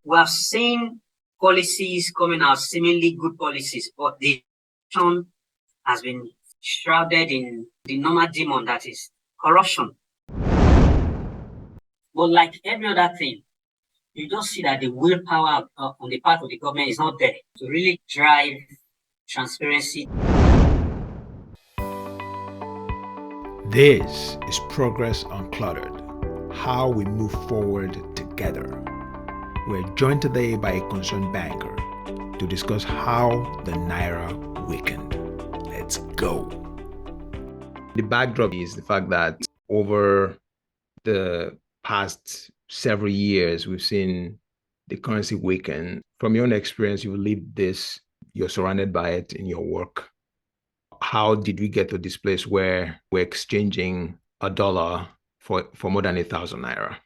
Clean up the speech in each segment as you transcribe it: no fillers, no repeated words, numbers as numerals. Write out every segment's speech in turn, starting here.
we have seen policies coming out, seemingly good policies, but the corruption has been shrouded in the normal demon that is corruption. But like every other thing, you just see that the willpower on the part of the government is not there to really drive transparency. This is Progress Uncluttered, how we move forward together. We're joined today by a concerned banker to discuss how the Naira weakened. Let's go. The backdrop is the fact that over the past several years, we've seen the currency weaken. From your own experience, you've lived this, you're surrounded by it in your work. How did we get to this place where we're exchanging a dollar for more than 1,000 Naira?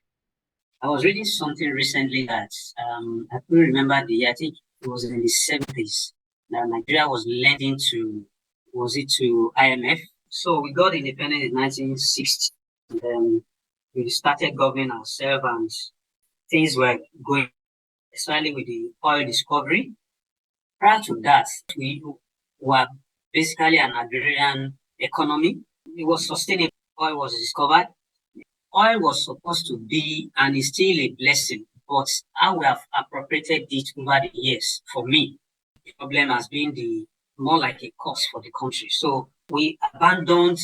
I was reading something recently that I couldn't remember the year. I think it was in the 70s that Nigeria was lending to IMF. So we got independent in 1960. And then we started governing ourselves and things were going, especially with the oil discovery. Prior to that, we were basically an agrarian economy. It was sustainable. Oil was discovered. Oil was supposed to be, and is still a blessing, but how we have appropriated it over the years, for me, the problem has been more like a cost for the country. So we abandoned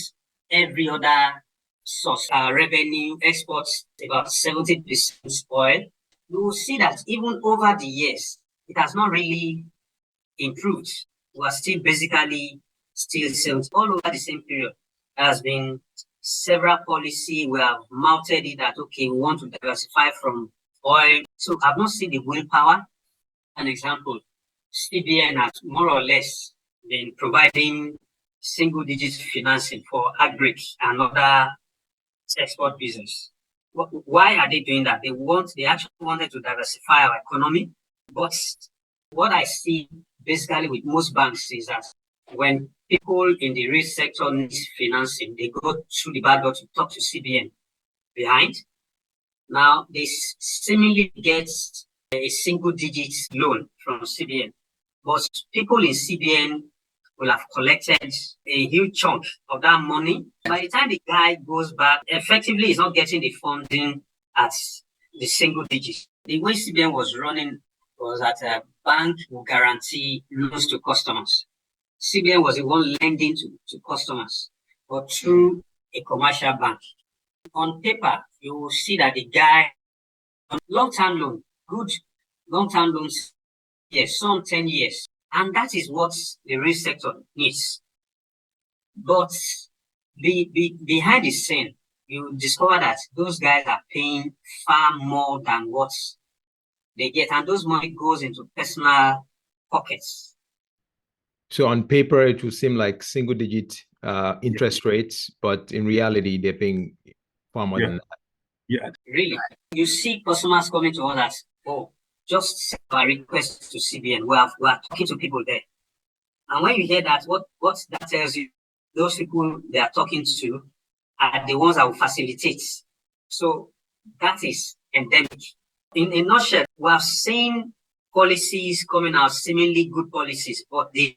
every other source. Our revenue exports about 70% oil. You will see that even over the years, it has not really improved. We are still basically still 70 all over the same period. There has been several policy. We have mounted it that, okay, we want to diversify from oil. So I've not seen the willpower. An example, CBN has more or less been providing single-digit financing for agri and other export business. Why are they doing that? They actually wanted to diversify our economy. But what I see basically with most banks is that when people in the real sector need financing, they go through the back door to talk to CBN behind. Now, they seemingly get a single-digit loan from CBN, but people in CBN will have collected a huge chunk of that money. By the time the guy goes back, effectively, he's not getting the funding at the single digits. The way CBN was running was that a bank will guarantee loans to customers. CBN was the one lending to customers, but through a commercial bank. On paper, you will see that the guy, long-term loan, good long-term loans, yes, some 10 years. And that is what the real sector needs. But behind the scene, you discover that those guys are paying far more than what they get. And those money goes into personal pockets. So on paper, it would seem like single-digit interest rates, but in reality, they're paying far more than that. Yeah, really. You see customers coming to us as, oh, just send a request to CBN. We are talking to people there. And when you hear that, what that tells you, those people they are talking to are the ones that will facilitate. So that is endemic. In a nutshell, we have seen policies coming out, seemingly good policies, but the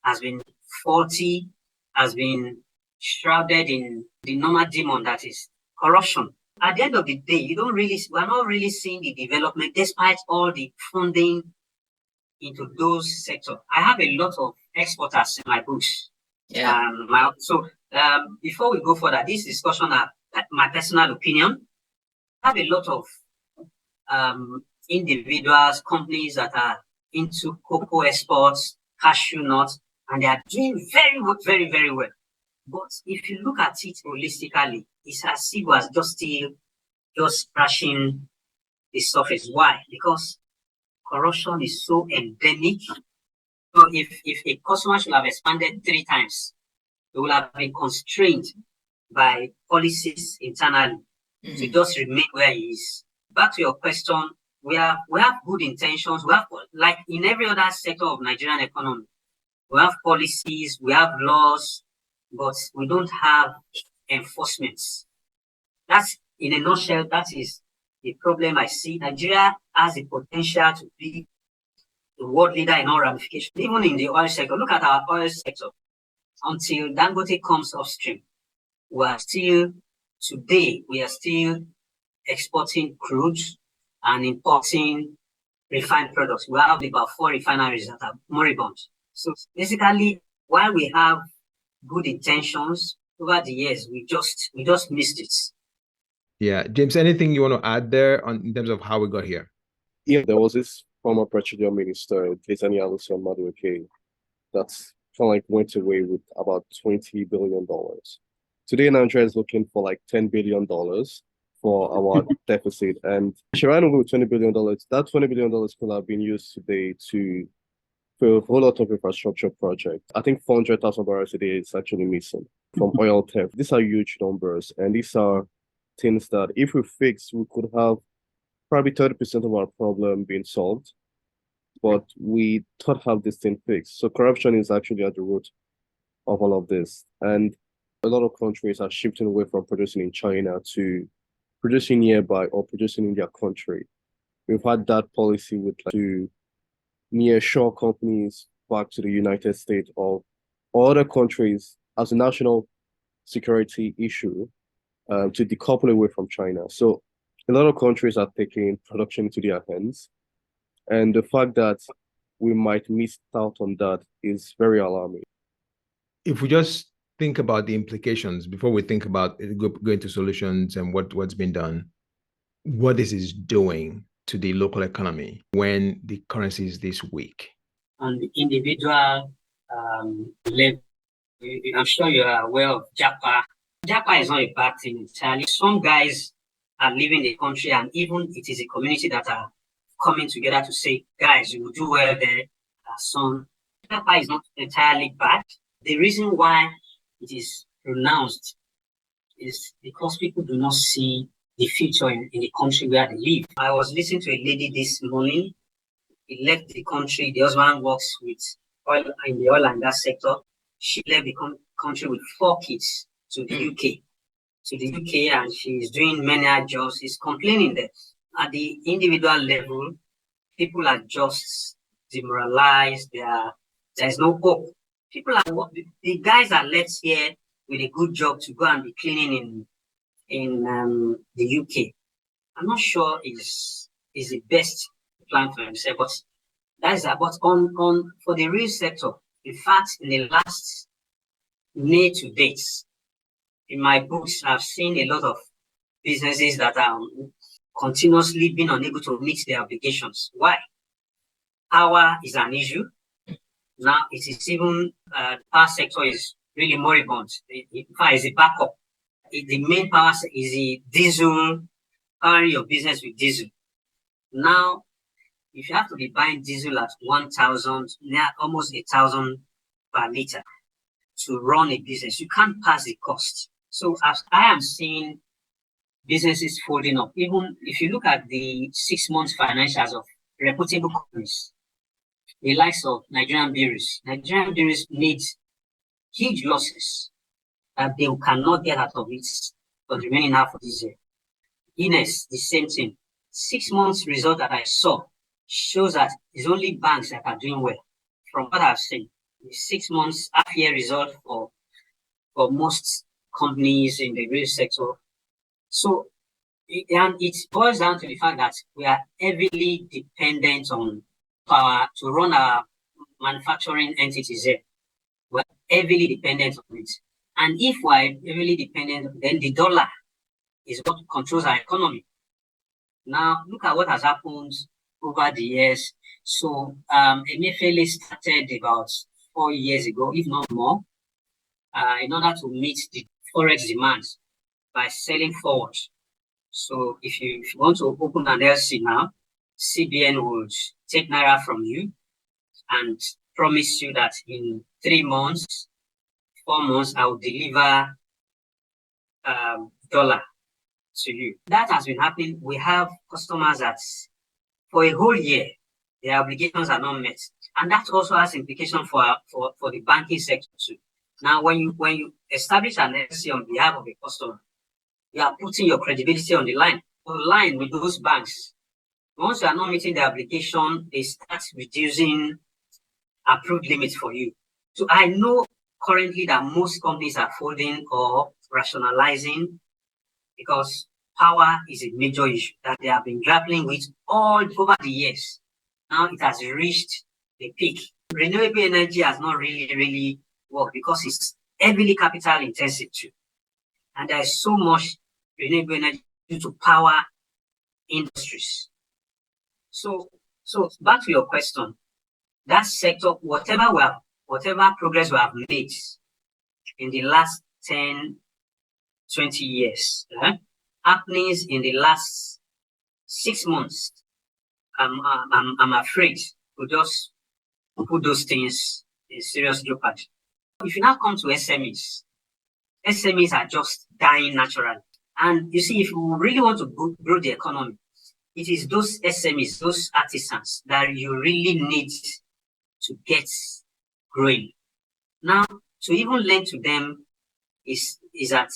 has been faulty, has been shrouded in the normal demon that is corruption. At the end of the day, we're not really seeing the development despite all the funding into those sectors. I have a lot of exporters in my books. Yeah. Before we go further, this discussion are my personal opinion. I have a lot of individuals, companies that are into cocoa exports, cashew nuts, and they are doing very, very, very well. But if you look at it holistically, it's as if it was just scratching the surface. Why? Because corruption is so endemic. So if a customer should have expanded 3 times, they will have been constrained by policies internally to just remain where he is. Back to your question, we have good intentions. We have, like in every other sector of Nigerian economy, we have policies, we have laws, but we don't have enforcements. That's, in a nutshell, that is the problem I see. Nigeria has the potential to be the world leader in all ramifications, even in the oil sector. Look at our oil sector. Until Dangote comes upstream, today, we are still exporting crude and importing refined products. We have about 4 refineries that are moribund. So basically, while we have good intentions over the years, we just missed it. Yeah, James, anything you want to add there in terms of how we got here? Yeah, there was this former petroleum minister, Kezani Aluson Madueke, that's kind of like went away with about $20 billion. Today, Nigeria is looking for like $10 billion for our deficit. And she ran away with $20 billion. That $20 billion could have been used today for a whole lot of infrastructure projects. I think 400,000 barrels a day is actually missing from oil theft. These are huge numbers. And these are things that if we fix, we could have probably 30% of our problem being solved. But we don't have this thing fixed. So corruption is actually at the root of all of this. And a lot of countries are shifting away from producing in China to producing nearby or producing in their country. We've had that policy with to nearshore companies back to the United States or other countries as a national security issue to decouple away from China. So a lot of countries are taking production into their hands. And the fact that we might miss out on that is very alarming. If we just think about the implications before we think about going to solutions and what's been done, what this is doing to the local economy when the currency is this weak? On the individual level, I'm sure you are aware of Japa. Japa is not a bad thing entirely. Some guys are leaving the country, and even it is a community that are coming together to say, guys, you will do well there. Japa is not entirely bad. The reason why it is pronounced is because people do not see the future in the country where they live. I was listening to a lady this morning. He left the country. The husband works with oil in the oil and gas sector. She left the country with 4 kids to the UK. And she's doing many jobs. She's complaining that at the individual level, people are just demoralized. There's no hope. The guys are left here with a good job to go and be cleaning in the UK. I'm not sure is the best plan for himself, but that is about on for the real sector. In fact, in the last May to date, in my books, I've seen a lot of businesses that are continuously being unable to meet their obligations. Why? Power is an issue. Now it is even the power sector is really moribund. In fact, it's a backup. The main power is the diesel, powering your business with diesel. Now, if you have to be buying diesel at 1,000, almost 1,000 per liter to run a business, you can't pass the cost. So as I am seeing businesses folding up, even if you look at the 6 months financials of reputable companies, the likes of Nigerian breweries made huge losses that they cannot get out of it for the remaining half of this year. Guinness, the same thing. 6 months result that I saw shows that it's only banks that are doing well. From what I've seen, the 6 months half-year result for most companies in the real sector. So, and it boils down to the fact that we are heavily dependent on power to run our manufacturing entities here. We're heavily dependent on it. And if we're heavily dependent, then the dollar is what controls our economy. Now, look at what has happened over the years. So, Emefiele started about 4 years ago, if not more, in order to meet the forex demands by selling forward. So, if you want to open an LC now, CBN would take Naira from you and promise you that in 3 months, 4 months, I will deliver dollar to you. That has been happening. We have customers that for a whole year, their obligations are not met. And that also has implication for the banking sector too. Now, when you establish an LC on behalf of a customer, you are putting your credibility on the line. online with those banks. Once you are not meeting the application, they start reducing approved limits for you. So I know currently that most companies are folding or rationalizing because power is a major issue that they have been grappling with all over the years. Now it has reached the peak. Renewable energy has not really worked because it's heavily capital intensive too. And there is so much renewable energy due to power industries. So back to your question, that sector, whatever progress we have made in the last 10, 20 years, happenings in the last 6 months, I'm afraid to just put those things in serious jeopardy. If you now come to SMEs are just dying naturally. And you see, if we really want to grow the economy, it is those SMEs, those artisans that you really need to get growing. Now, to even lend to them is at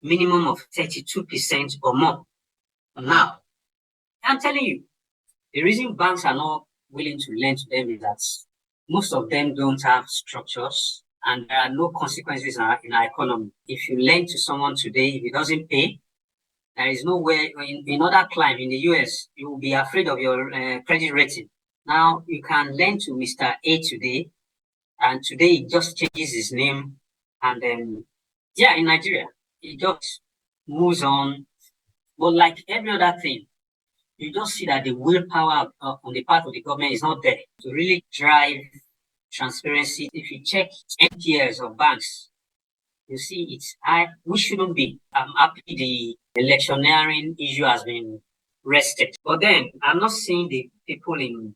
minimum of 32% or more. Now, I'm telling you, the reason banks are not willing to lend to them is that most of them don't have structures and there are no consequences in our economy. If you lend to someone today, if it doesn't pay, there is no way in other climes in the US, you will be afraid of your credit rating. Now, you can lend to Mr. A today, and today he just changes his name, and then, in Nigeria, he just moves on. But like every other thing, you just see that the willpower on the part of the government is not there to really drive transparency. If you check NPLs of banks, you see it's high. We shouldn't be. I'm happy the electioneering issue has been rested. But then I'm not seeing the people in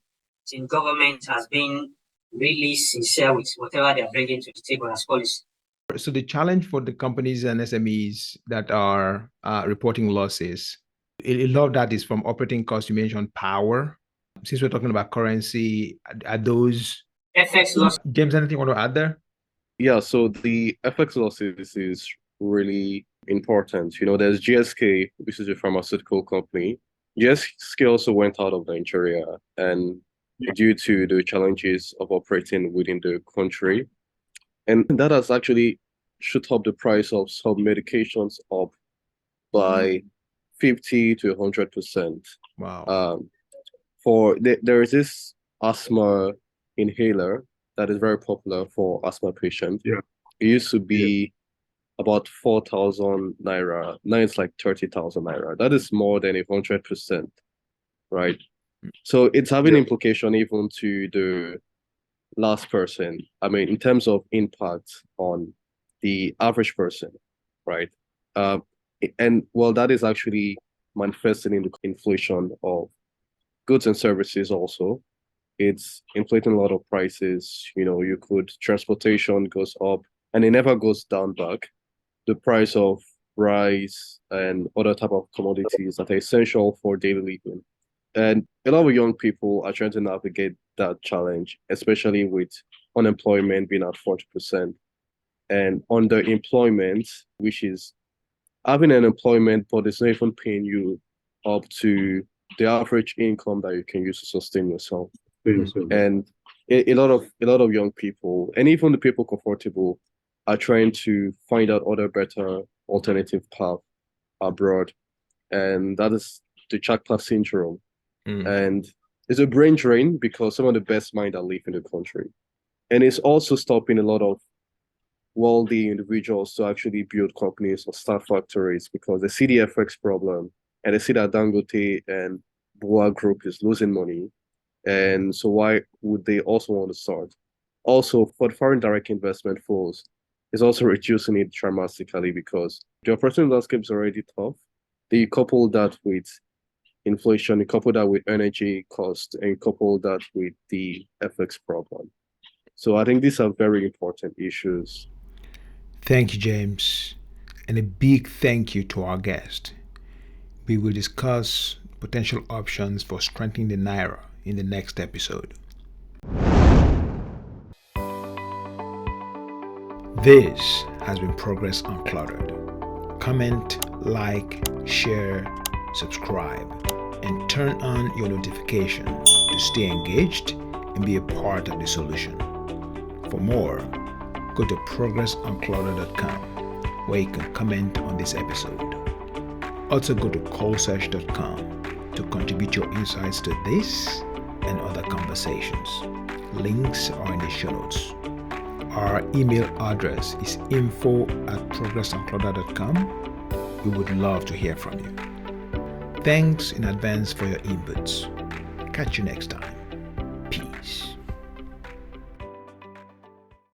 government as being really sincere with whatever they are bringing to the table as policy. So the challenge for the companies and SMEs that are reporting losses, a lot of that is from operating costs. You mentioned power. Since we're talking about currency, are those FX loss? James, anything you want to add there? Yeah, so the FX losses is really important. You know, there's GSK, which is a pharmaceutical company. GSK also went out of Nigeria, and due to the challenges of operating within the country, and that has actually shot up the price of some medications up by 50 to 100%. Wow. There is this asthma inhaler that is very popular for asthma patients. Yeah. It used to be about 4,000 naira. Now it's like 30,000 naira. That is more than 100%, right? So it's having implication even to the last person. I mean, in terms of impact on the average person, right? And well, that is actually manifesting in the inflation of goods and services also. It's inflating a lot of prices. You know, transportation goes up and it never goes down back. The price of rice and other type of commodities that are essential for daily living. And a lot of young people are trying to navigate that challenge, especially with unemployment being at 40% and underemployment, which is having an employment, but it's not even paying you up to the average income that you can use to sustain yourself. And a lot of young people, and even the people comfortable, are trying to find out other better alternative path abroad, and that is the Chakla syndrome. And it's a brain drain because some of the best minds are leaving the country, and it's also stopping a lot of wealthy individuals to actually build companies or start factories because they see the FX problem and they see that Dangote and Boa Group is losing money. And so why would they also want to start? Also, for the foreign direct investment flows, it's also reducing it dramatically because the operating landscape is already tough. You couple that with inflation, you couple that with energy cost, and couple that with the FX problem. So I think these are very important issues. Thank you, James. And a big thank you to our guest. We will discuss potential options for strengthening the Naira in the next episode. This has been Progress Uncluttered. Comment, like, share, subscribe, and turn on your notification to stay engaged and be a part of the solution. For more, go to progressunclouded.com where you can comment on this episode. Also go to callsearch.com to contribute your insights to this and other conversations. Links are in the show notes. Our email address is info@progressunclouded.com. We would love to hear from you. Thanks in advance for your inputs. Catch you next time.